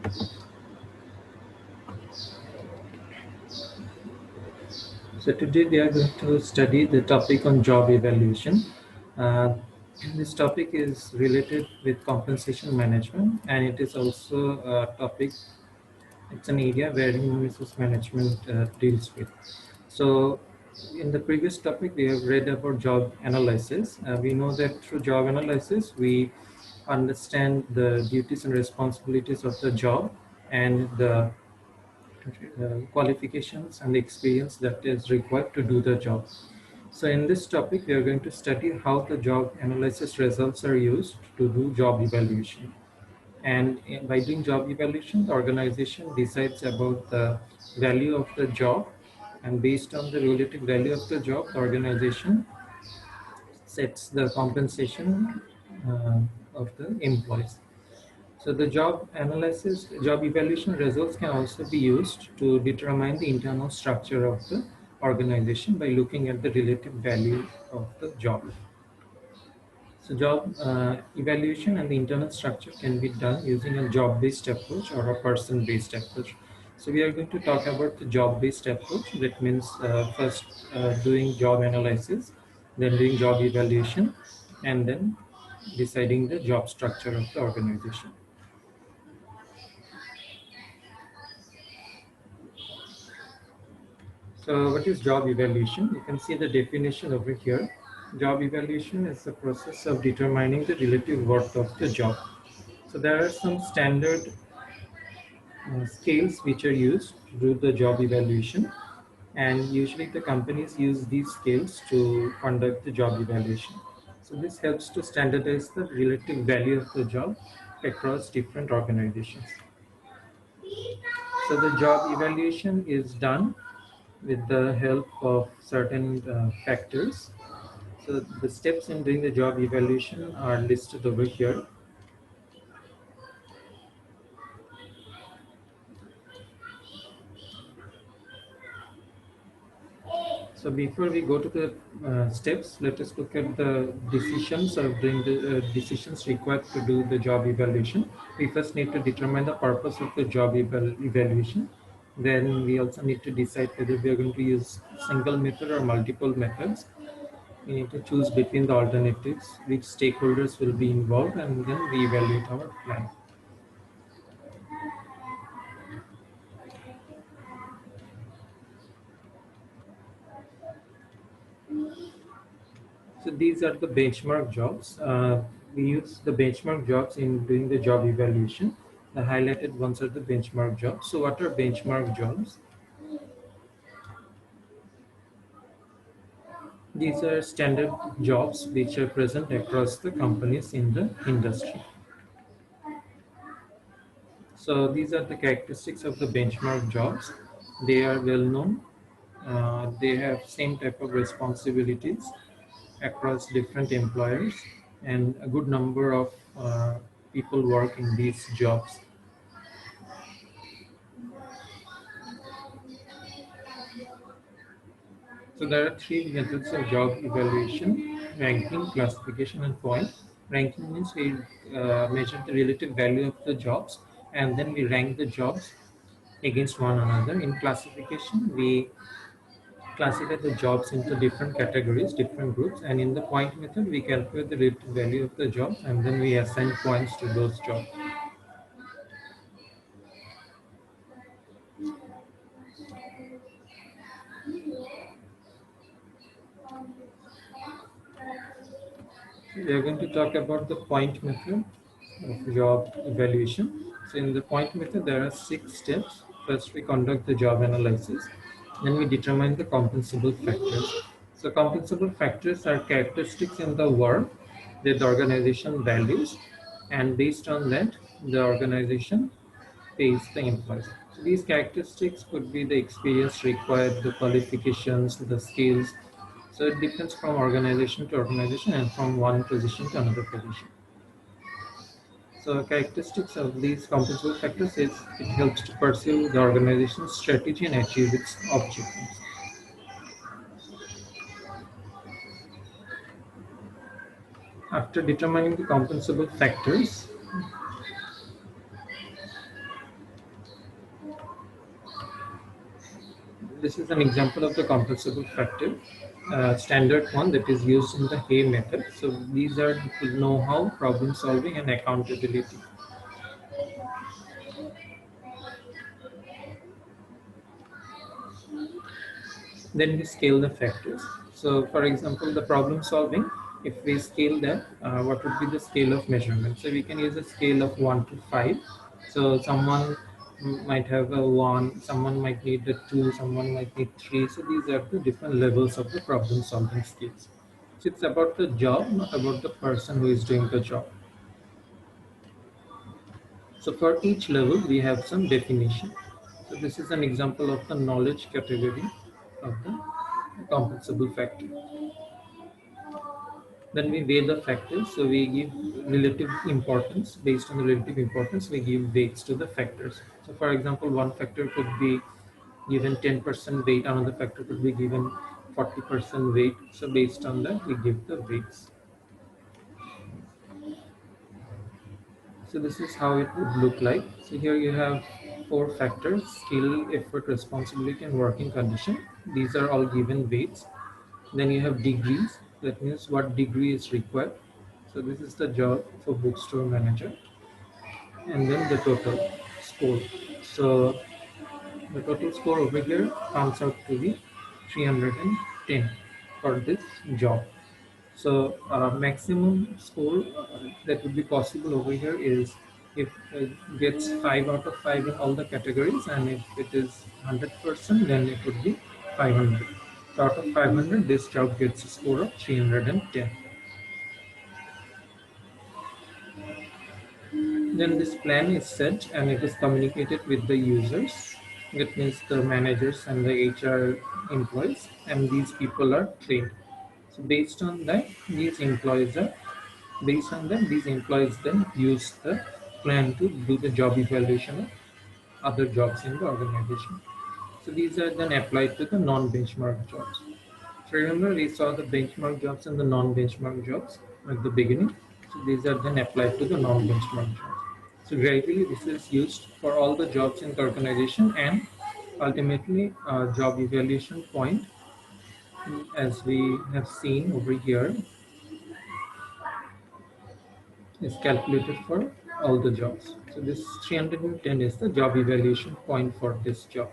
So today we are going to study the topic on job evaluation. Uh, this topic is related with compensation management, and it is also a topic, it's an area where human resource management deals with. So in the previous topic, we have read about job analysis. We know that through job analysis, we understand the duties and responsibilities of the job and the qualifications and the experience that is required to do the job. So in this topic, we are going to study how the job analysis results are used to do job evaluation. And by doing job evaluation, the organization decides about the value of the job. And based on the relative value of the job, the organization sets the compensation of the employees. So the job analysis, job evaluation results can also be used to determine the internal structure of the organization by looking at the relative value of the job. So job evaluation and the internal structure can be done using a job-based approach or a person-based approach. So we are going to talk about the job-based approach. That means first doing job analysis, then doing job evaluation, and then deciding the job structure of the organization. So what is job evaluation? You can see the definition over here. Job evaluation is the process of determining the relative worth of the job. So there are some standard scales which are used to do the job evaluation, and usually the companies use these scales to conduct the job evaluation. So this helps to standardize the relative value of the job across different organizations. So the job evaluation is done with the help of certain factors. So the steps in doing the job evaluation are listed over here. So before we go to the steps, let us look at the decisions of doing the decisions required to do the job evaluation. We first need to determine the purpose of the job evaluation. Then we also need to decide whether we are going to use single method or multiple methods. We need to choose between the alternatives, which stakeholders will be involved, and then we evaluate our plan. So these are the benchmark jobs. We use the benchmark jobs in doing the job evaluation. The highlighted ones are the benchmark jobs. So what are benchmark jobs? These are standard jobs which are present across the companies in the industry. So these are the characteristics of the benchmark jobs. They are well known. They have same type of responsibilities across different employers, and a good number of people work in these jobs. So there are three methods of job evaluation: ranking, classification, and point. Ranking means we measure the relative value of the jobs, and then we rank the jobs against one another. In classification, we classify the jobs into different categories, different groups, and in the point method, we calculate the relative value of the jobs, and then we assign points to those jobs. We are going to talk about the point method of job evaluation. So in the point method, there are 6 steps. First, we conduct the job analysis. Then we determine the compensable factors. So compensable factors are characteristics in the work that the organization values, and based on that, the organization pays the employees. So these characteristics could be the experience required, the qualifications, the skills. So it depends from organization to organization and from one position to another position. So characteristics of these compensable factors is it helps to pursue the organization's strategy and achieve its objectives. After determining the compensable factors, This is an example of the compressible factor, standard one that is used in the Hay method. So these are know-how, problem solving, and accountability. Then we scale the factors. So for example, the problem solving, if we scale that, what would be the scale of measurement? So we can use a scale of 1 to 5. So someone might have a 1, someone might need a 2, someone might need 3. So these are the different levels of the problem solving skills. So it's about the job, not about the person who is doing the job. So for each level, we have some definition. So this is an example of the knowledge category of the compensable factor. Then we weigh the factors. So we give relative importance. Based on the relative importance, we give weights to the factors. So for example, one factor could be given 10% weight, another factor could be given 40% weight. So based on that, we give the weights. So this is how it would look like. So here you have 4 factors: skill, effort, responsibility, and working condition. These are all given weights. Then you have degrees. That means what degree is required. So this is the job for bookstore manager. And then the total score. So the total score over here comes out to be 310 for this job. So maximum score that would be possible over here is if it gets 5 out of 5 in all the categories, and if it is 100%, then it would be 500. So out of 500, this job gets a score of 310. Then this plan is set and it is communicated with the users. That means the managers and the HR employees, and these people are trained. So based on that, these employees then use the plan to do the job evaluation of other jobs in the organization. So these are then applied to the non-benchmark jobs. So remember, we saw the benchmark jobs and the non-benchmark jobs at the beginning. So these are then applied to the non-benchmark jobs. So gradually, this is used for all the jobs in the organization, and ultimately, job evaluation point, as we have seen over here, is calculated for all the jobs. So this 310 is the job evaluation point for this job.